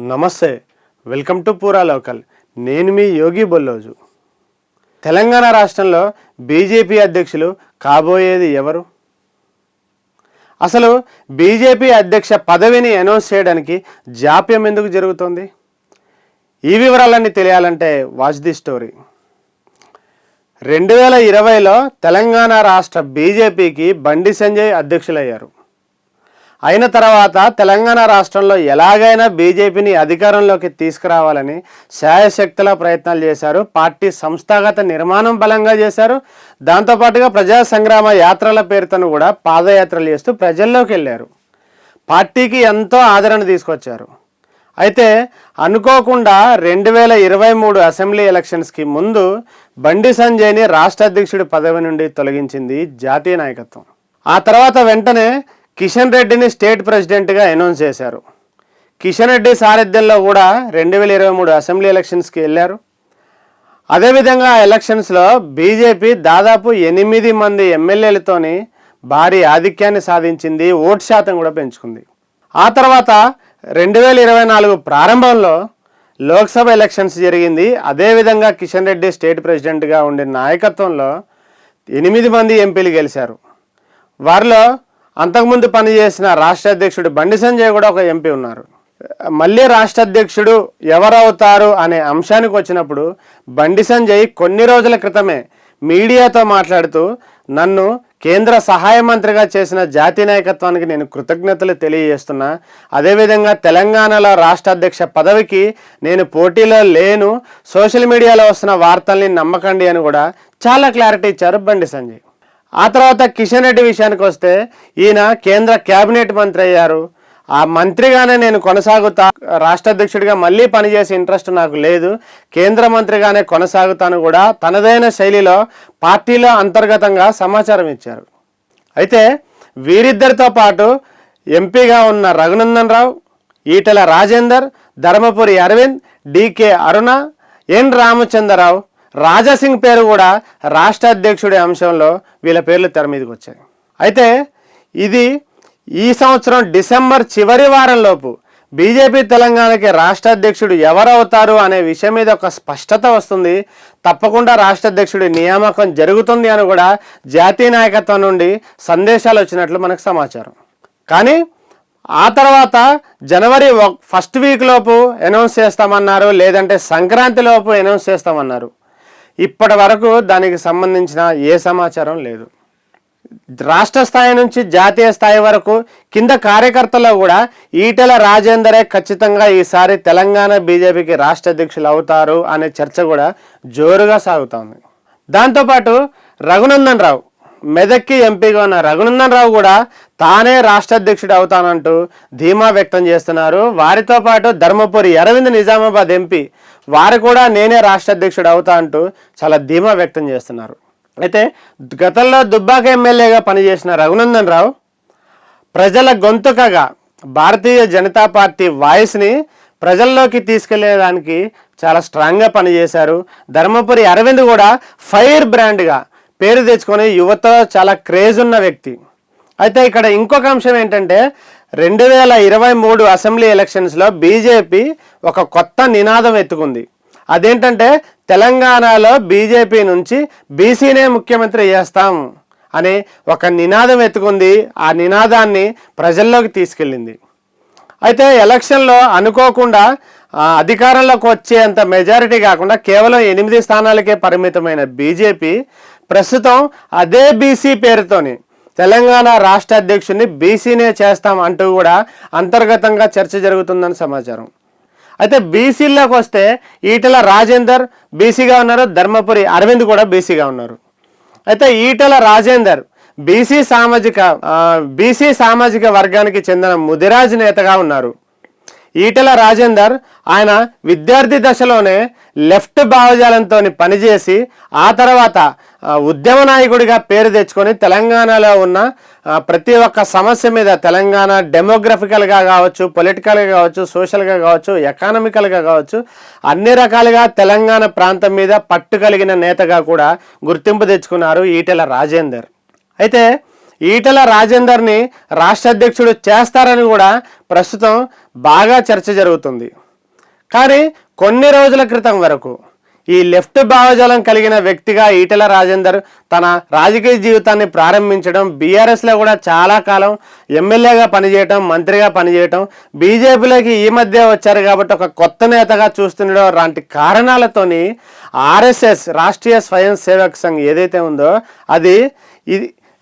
నమస్తే, welcome to పూరా local. నేను మీ యోగి బొల్లోజు. తెలంగాణ రాష్ట్రంలో బీజేపీ అధ్యక్షులు కాబోయేది ఎవరు? అసలు బీజేపీ అధ్యక్ష పదవిని అనౌన్స్ చేయడానికి జాప్యం ఎందుకు జరుగుతోంది? ఈ వివరాలన్నీ తెలియాలంటే వాచ్ ది స్టోరీ. 2020లో తెలంగాణ రాష్ట్ర బీజేపీకి బండి సంజయ్ అధ్యక్షులయ్యారు. అయిన తర్వాత తెలంగాణ రాష్ట్రంలో ఎలాగైనా బీజేపీని అధికారంలోకి తీసుకురావాలని శాయశక్తుల ప్రయత్నాలు చేశారు. పార్టీ సంస్థాగత నిర్మాణం బలంగా చేశారు. దాంతోపాటుగా ప్రజా సంగ్రామ యాత్రల పేరుతో కూడా పాదయాత్రలు చేస్తూ ప్రజల్లోకి వెళ్ళారు. పార్టీకి ఎంతో ఆదరణ తీసుకొచ్చారు. అయితే అనుకోకుండా 2023 అసెంబ్లీ ఎలక్షన్స్కి ముందు బండి సంజయ్ని రాష్ట్ర అధ్యక్షుడి పదవి నుండి తొలగించింది జాతీయ నాయకత్వం. ఆ తర్వాత వెంటనే కిషన్ రెడ్డిని స్టేట్ ప్రెసిడెంట్గా అనౌన్స్ చేశారు. కిషన్ రెడ్డి సారథ్యంలో కూడా 2023 అసెంబ్లీ ఎలక్షన్స్కి వెళ్ళారు. అదేవిధంగా ఆ ఎలక్షన్స్లో బీజేపీ దాదాపు 8 మంది ఎమ్మెల్యేలతోని భారీ ఆధిక్యాన్ని సాధించింది. ఓటు శాతం కూడా పెంచుకుంది. ఆ తర్వాత 2024 ప్రారంభంలో లోక్సభ ఎలక్షన్స్ జరిగింది. అదేవిధంగా కిషన్ రెడ్డి స్టేట్ ప్రెసిడెంట్గా ఉండే నాయకత్వంలో 8 మంది ఎంపీలు గెలిచారు. వారిలో అంతకుముందు పనిచేసిన రాష్ట్ర అధ్యక్షుడు బండి సంజయ్ కూడా ఒక ఎంపీ ఉన్నారు. మళ్ళీ రాష్ట్ర అధ్యక్షుడు ఎవరవుతారు అనే అంశానికి వచ్చినప్పుడు బండి సంజయ్ కొన్ని రోజుల క్రితమే మీడియాతో మాట్లాడుతూ, నన్ను కేంద్ర సహాయ మంత్రిగా చేసిన జాతీయ నాయకత్వానికి నేను కృతజ్ఞతలు తెలియజేస్తున్నా. అదేవిధంగా తెలంగాణలో రాష్ట్ర అధ్యక్ష పదవికి నేను పోటీలో లేను, సోషల్ మీడియాలో వస్తున్న వార్తల్ని నమ్మకండి అని కూడా చాలా క్లారిటీ ఇచ్చారు బండి సంజయ్. ఆ తర్వాత కిషన్ రెడ్డి విషయానికి వస్తే, ఈయన కేంద్ర క్యాబినెట్ మంత్రి అయ్యారు. ఆ మంత్రిగానే నేను కొనసాగుతా, రాష్ట్ర అధ్యక్షుడిగా మళ్ళీ పనిచేసే ఇంట్రెస్ట్ నాకు లేదు, కేంద్ర మంత్రిగానే కొనసాగుతాను కూడా తనదైన శైలిలో పార్టీలో అంతర్గతంగా సమాచారం ఇచ్చారు. అయితే వీరిద్దరితో పాటు ఎంపీగా ఉన్న రఘునందన్ రావు, ఈటెల రాజేందర్, ధర్మపురి అరవింద్, డికే అరుణ, ఎన్ రామచంద్రరావు, రాజాసింగ్ పేరు కూడా రాష్ట్ర అధ్యక్షుడి అంశంలో వీళ్ళ పేర్లు తెర మీదకి వచ్చాయి. అయితే ఇది ఈ సంవత్సరం డిసెంబర్ చివరి వారంలోపు బీజేపీ తెలంగాణకి రాష్ట్ర అధ్యక్షుడు ఎవరవుతారు అనే విషయం మీద ఒక స్పష్టత వస్తుంది. తప్పకుండా రాష్ట్ర అధ్యక్షుడి నియామకం జరుగుతుంది అని కూడా జాతీయ నాయకత్వం నుండి సందేశాలు వచ్చినట్లు మనకు సమాచారం. కానీ ఆ తర్వాత జనవరి 1st వీక్ లోపు అనౌన్స్ చేస్తామన్నారు, లేదంటే సంక్రాంతి లోపు అనౌన్స్ చేస్తామన్నారు. ఇప్పటి వరకు దానికి సంబంధించిన ఏ సమాచారం లేదు. రాష్ట్ర స్థాయి నుంచి జాతీయ స్థాయి వరకు కింద కార్యకర్తల్లో కూడా ఈటెల రాజేందరే ఖచ్చితంగా ఈసారి తెలంగాణ బీజేపీకి రాష్ట్ర అధ్యక్షులు అవుతారు అనే చర్చ కూడా జోరుగా సాగుతోంది. దాంతోపాటు రఘునందన్ రావు, మెదక్కి ఎంపీగా ఉన్న రఘునందన్ రావు కూడా తానే రాష్ట్ర అధ్యక్షుడు అవుతానంటూ ధీమా వ్యక్తం చేస్తున్నారు. వారితో పాటు ధర్మపురి అరవింద్, నిజామాబాద్ ఎంపీ, వారు కూడా నేనే రాష్ట్ర అధ్యక్షుడు అవుతా అంటూ చాలా ధీమా వ్యక్తం చేస్తున్నారు. అయితే గతంలో దుబ్బాక ఎమ్మెల్యేగా పనిచేసిన రఘునందన్ రావు ప్రజల గొంతుకగా భారతీయ జనతా పార్టీ వాయిస్ని ప్రజల్లోకి తీసుకెళ్లేదానికి చాలా స్ట్రాంగ్గా పనిచేశారు. ధర్మపురి అరవింద్ కూడా ఫైర్ బ్రాండ్గా పేరు తెచ్చుకొని యువత చాలా క్రేజ్ ఉన్న వ్యక్తి. అయితే ఇక్కడ ఇంకొక అంశం ఏంటంటే 2023 అసెంబ్లీ ఎలక్షన్స్లో బీజేపీ ఒక కొత్త నినాదం ఎత్తుకుంది. అదేంటంటే తెలంగాణలో బీజేపీ నుంచి బీసీనే ముఖ్యమంత్రి చేస్తాం అనే ఒక నినాదం ఎత్తుకుంది. ఆ నినాదాన్ని ప్రజల్లోకి తీసుకెళ్ళింది. అయితే ఎలక్షన్లో అనుకోకుండా అధికారంలోకి వచ్చేంత మెజారిటీ కాకుండా కేవలం 8 స్థానాలకే పరిమితమైన బీజేపీ ప్రస్తుతం అదే బీసీ పేరుతోని తెలంగాణ రాష్ట్ర అధ్యక్షుడిని బీసీనే చేస్తాం అంటూ కూడా అంతర్గతంగా చర్చ జరుగుతుందని సమాచారం. అయితే బీసీల్లోకి వస్తే ఈటెల రాజేందర్ బీసీగా ఉన్నారు, ధర్మపురి అరవింద్ కూడా బీసీగా ఉన్నారు. అయితే ఈటెల రాజేందర్ బీసీ సామాజిక వర్గానికి చెందిన ముదిరాజ్ నేతగా ఉన్నారు. ఈటెల రాజేందర్ ఆయన విద్యార్థి దశలోనే లెఫ్ట్ భావజాలంతో పనిచేసి ఆ తర్వాత ఉద్యమ నాయకుడిగా పేరు తెచ్చుకొని తెలంగాణలో ఉన్న ప్రతి ఒక్క సమస్య మీద తెలంగాణ డెమోగ్రఫికల్గా కావచ్చు, పొలిటికల్గా కావచ్చు, సోషల్గా కావచ్చు, ఎకానమికల్గా కావచ్చు, అన్ని రకాలుగా తెలంగాణ ప్రాంతం మీద పట్టు కలిగిన నేతగా కూడా గుర్తింపు తెచ్చుకున్నారు ఈటెల రాజేందర్. అయితే ఈటెల రాజేందర్ని రాష్ట్ర అధ్యక్షుడు చేస్తారని కూడా ప్రస్తుతం బాగా చర్చ జరుగుతుంది. కానీ కొన్ని రోజుల క్రితం వరకు ఈ లెఫ్ట్ భావజాలం కలిగిన వ్యక్తిగా ఈటెల రాజేందర్ తన రాజకీయ జీవితాన్ని ప్రారంభించడం, బీఆర్ఎస్లో కూడా చాలా కాలం ఎమ్మెల్యేగా పనిచేయటం, మంత్రిగా పనిచేయటం, బీజేపీలోకి ఈ మధ్య వచ్చారు కాబట్టి ఒక కొత్త నేతగా చూస్తుండడం లాంటి కారణాలతోని ఆర్ఎస్ఎస్ రాష్ట్రీయ స్వయం సేవక్ సంఘ్ ఏదైతే ఉందో అది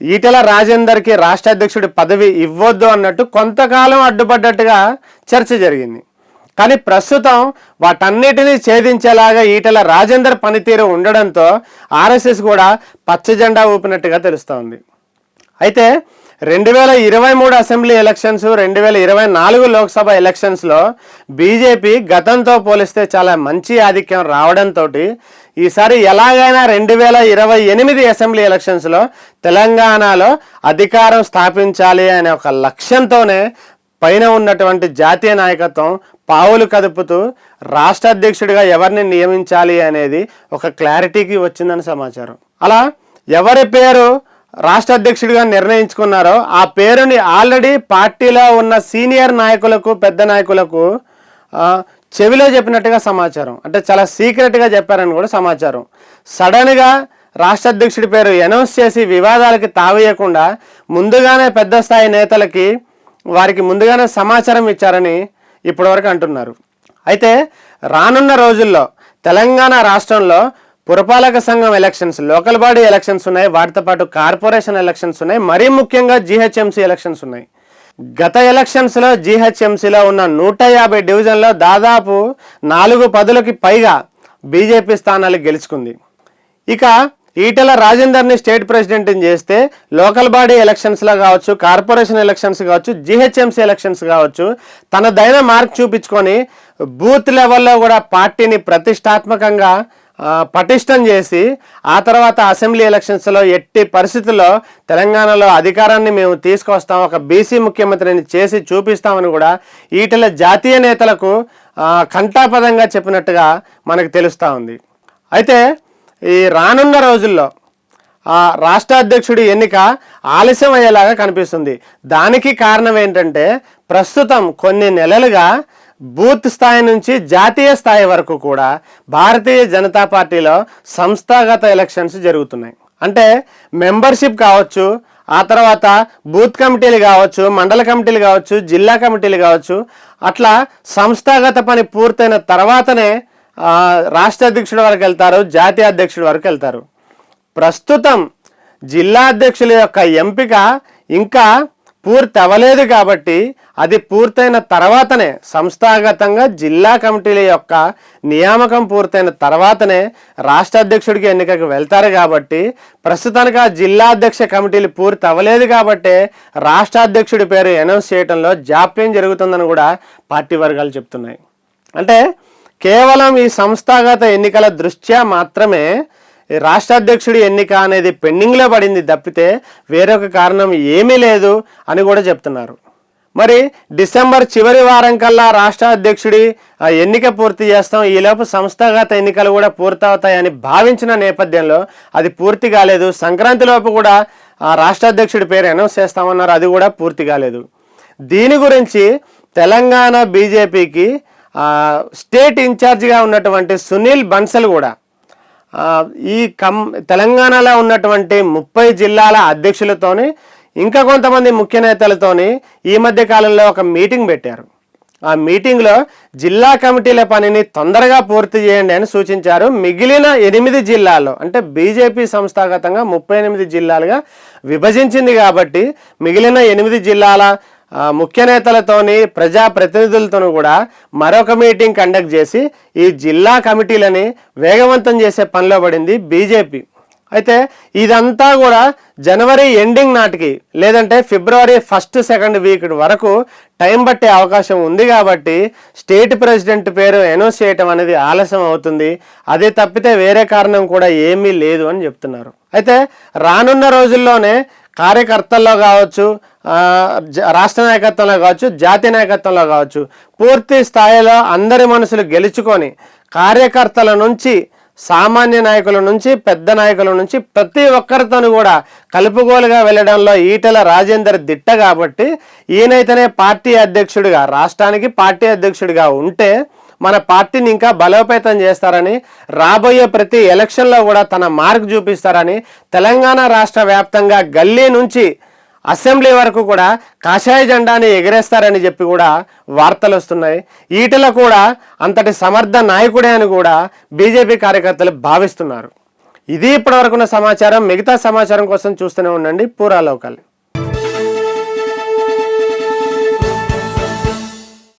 ఈటెల రాజేందర్కి రాష్ట్ర అధ్యక్షుడి పదవి ఇవ్వొద్దు అన్నట్టు కొంతకాలం అడ్డుపడ్డట్టుగా చర్చ జరిగింది. కానీ ప్రస్తుతం వాటన్నిటినీ ఛేదించేలాగా ఈటెల రాజేందర్ పనితీరు ఉండడంతో ఆర్ఎస్ఎస్ కూడా పచ్చ జెండా ఊపినట్టుగా తెలుస్తోంది. అయితే 2023 అసెంబ్లీ ఎలక్షన్స్, 2024 లోక్సభ ఎలక్షన్స్లో బీజేపీ గతంతో పోలిస్తే చాలా మంచి ఆధిక్యం రావడంతో ఈసారి ఎలాగైనా 2028 అసెంబ్లీ ఎలక్షన్స్లో తెలంగాణలో అధికారం స్థాపించాలి అనే ఒక లక్ష్యంతోనే పైన ఉన్నటువంటి జాతీయ నాయకత్వం పావులు కదుపుతూ రాష్ట్ర అధ్యక్షుడిగా ఎవరిని నియమించాలి అనేది ఒక క్లారిటీకి వచ్చిందని సమాచారం. అలా ఎవరి పేరు రాష్ట్ర అధ్యక్షుడిగా నిర్ణయించుకున్నారో ఆ పేరుని ఆల్రెడీ పార్టీలో ఉన్న సీనియర్ నాయకులకు, పెద్ద నాయకులకు చెవిలో చెప్పినట్టుగా సమాచారం. అంటే చాలా సీక్రెట్గా చెప్పారని కూడా సమాచారం. సడన్గా రాష్ట్ర అధ్యక్షుడి పేరు అనౌన్స్ చేసి వివాదాలకి తావేయకుండా ముందుగానే పెద్ద స్థాయి నేతలకి వారికి ముందుగానే సమాచారం ఇచ్చారని ఇప్పటివరకు అంటున్నారు. అయితే రానున్న రోజుల్లో తెలంగాణ రాష్ట్రంలో పురపాలక సంఘం ఎలక్షన్స్, లోకల్ బాడీ ఎలక్షన్స్ ఉన్నాయి, వాటితో పాటు కార్పొరేషన్ ఎలక్షన్స్ ఉన్నాయి, మరీ ముఖ్యంగా జీహెచ్ఎంసీ ఎలక్షన్స్ ఉన్నాయి. గత ఎలక్షన్స్లో జీహెచ్ఎంసీలో ఉన్న 150 డివిజన్లో దాదాపు 4 పదులకి పైగా బీజేపీ స్థానాలు గెలుచుకుంది. ఇక ఈటెల రాజేందర్ని స్టేట్ ప్రెసిడెంట్ని చేస్తే లోకల్ బాడీ ఎలక్షన్స్లో కావచ్చు, కార్పొరేషన్ ఎలక్షన్స్ కావచ్చు, జీహెచ్ఎంసీ ఎలక్షన్స్ కావచ్చు, తనదైన మార్క్ చూపించుకొని బూత్ లెవెల్లో కూడా పార్టీని ప్రతిష్టాత్మకంగా పటిష్టం చేసి ఆ తర్వాత అసెంబ్లీ ఎలక్షన్స్లో ఎట్టి పరిస్థితుల్లో తెలంగాణలో అధికారాన్ని మేము తీసుకొస్తాం, ఒక బీసీ ముఖ్యమంత్రిని చేసి చూపిస్తామని కూడా ఈటెల జాతీయ నేతలకు కంఠాపదంగా చెప్పినట్టుగా మనకు తెలుస్తూ ఉంది. అయితే ఈ రానున్న రోజుల్లో రాష్ట్ర అధ్యక్షుడి ఎన్నిక ఆలస్యం అయ్యేలాగా కనిపిస్తుంది. దానికి కారణం ఏంటంటే ప్రస్తుతం కొన్ని నెలలుగా బూత్ స్థాయి నుంచి జాతీయ స్థాయి వరకు కూడా భారతీయ జనతా పార్టీలో సంస్థాగత ఎలక్షన్స్ జరుగుతున్నాయి. అంటే మెంబర్షిప్ కావచ్చు, ఆ తర్వాత బూత్ కమిటీలు కావచ్చు, మండల కమిటీలు కావచ్చు, జిల్లా కమిటీలు కావచ్చు, అట్లా సంస్థాగత పని పూర్తయిన తర్వాతనే రాష్ట్ర అధ్యక్షుడి వరకు వెళ్తారు, జాతీయ అధ్యక్షుడి వరకు వెళ్తారు. ప్రస్తుతం జిల్లా అధ్యక్షుల యొక్క ఎంపిక ఇంకా పూర్తి అవ్వలేదు కాబట్టి అది పూర్తయిన తర్వాతనే, సంస్థాగతంగా జిల్లా కమిటీల యొక్క నియామకం పూర్తయిన తర్వాతనే రాష్ట్ర అధ్యక్షుడికి ఎన్నికకు వెళ్తారు. కాబట్టి ప్రస్తుతానికి ఆ జిల్లా అధ్యక్ష కమిటీలు పూర్తి అవ్వలేదు కాబట్టి రాష్ట్ర అధ్యక్షుడి పేరు అనౌన్స్ చేయడంలో జాప్యం జరుగుతుందని కూడా పార్టీ వర్గాలు చెప్తున్నాయి. అంటే కేవలం ఈ సంస్థాగత ఎన్నికల దృష్ట్యా మాత్రమే రాష్ట్ర అధ్యక్షుడి ఎన్నిక అనేది పెండింగ్లో పడింది తప్పితే వేరొక కారణం ఏమీ లేదు అని కూడా చెప్తున్నారు. మరి డిసెంబర్ చివరి వారం కల్లా రాష్ట్ర అధ్యక్షుడి ఎన్నిక పూర్తి చేస్తాం, ఈలోపు సంస్థాగత ఎన్నికలు కూడా పూర్తవుతాయని భావించిన నేపథ్యంలో అది పూర్తి కాలేదు. సంక్రాంతిలోపు కూడా రాష్ట్ర అధ్యక్షుడి పేరు అనౌన్స్ చేస్తామన్నారు, అది కూడా పూర్తి కాలేదు. దీని గురించి తెలంగాణ బీజేపీకి స్టేట్ ఇన్ఛార్జిగా ఉన్నటువంటి సునీల్ బన్సల్ కూడా ఈ తెలంగాణలో ఉన్నటువంటి 30 జిల్లాల అధ్యక్షులతోని ఇంకా కొంతమంది ముఖ్య నేతలతోని ఈ మధ్య కాలంలో ఒక మీటింగ్ పెట్టారు. ఆ మీటింగ్లో జిల్లా కమిటీల పనిని తొందరగా పూర్తి చేయండి అని సూచించారు. మిగిలిన 8 జిల్లాల్లో, అంటే బీజేపీ సంస్థాగతంగా 38 జిల్లాలుగా విభజించింది కాబట్టి మిగిలిన 8 జిల్లాల ముఖ్య నేతలతోని, ప్రజాప్రతినిధులతోనూ కూడా మరొక మీటింగ్ కండక్ట్ చేసి ఈ జిల్లా కమిటీలని వేగవంతం చేసే పనిలో పడింది బీజేపీ. అయితే ఇదంతా కూడా జనవరి ఎండింగ్ నాటికి లేదంటే ఫిబ్రవరి 1st, 2nd వీక్ వరకు టైం పట్టే అవకాశం ఉంది. కాబట్టి స్టేట్ ప్రెసిడెంట్ పేరు అనౌన్స్ చేయటం అనేది ఆలస్యం అవుతుంది. అదే తప్పితే వేరే కారణం కూడా ఏమీ లేదు అని చెప్తున్నారు. అయితే రానున్న రోజుల్లోనే కార్యకర్తల్లో కావచ్చు, రాష్ట్ర నాయకత్వంలో కావచ్చు, జాతీయ నాయకత్వంలో కావచ్చు పూర్తి స్థాయిలో అందరి మనసులు గెలుచుకొని కార్యకర్తల నుంచి, సామాన్య నాయకుల నుంచి, పెద్ద నాయకుల నుంచి ప్రతి ఒక్కరితోనూ కూడా కలుపుగోలుగా వెళ్ళడంలో ఈటెల రాజేందర్ దిట్ట కాబట్టి ఈయనైతేనే పార్టీ అధ్యక్షుడిగా, రాష్ట్రానికి పార్టీ అధ్యక్షుడిగా ఉంటే మన పార్టీని ఇంకా బలోపేతం చేస్తారని, రాబోయే ప్రతి ఎలక్షన్లో కూడా తన మార్క్ చూపిస్తారని, తెలంగాణ రాష్ట్ర వ్యాప్తంగా గల్లీ నుంచి అసెంబ్లీ వరకు కూడా కాషాయ జెండాని ఎగరేస్తారని చెప్పి కూడా వార్తలు వస్తున్నాయి. ఈటల కూడా అంతటి సమర్థ నాయకుడే అని కూడా బీజేపీ కార్యకర్తలు భావిస్తున్నారు. ఇది ఇప్పటివరకున్న సమాచారం. మిగతా సమాచారం కోసం చూస్తూనే ఉండండి పూరా లోకల్.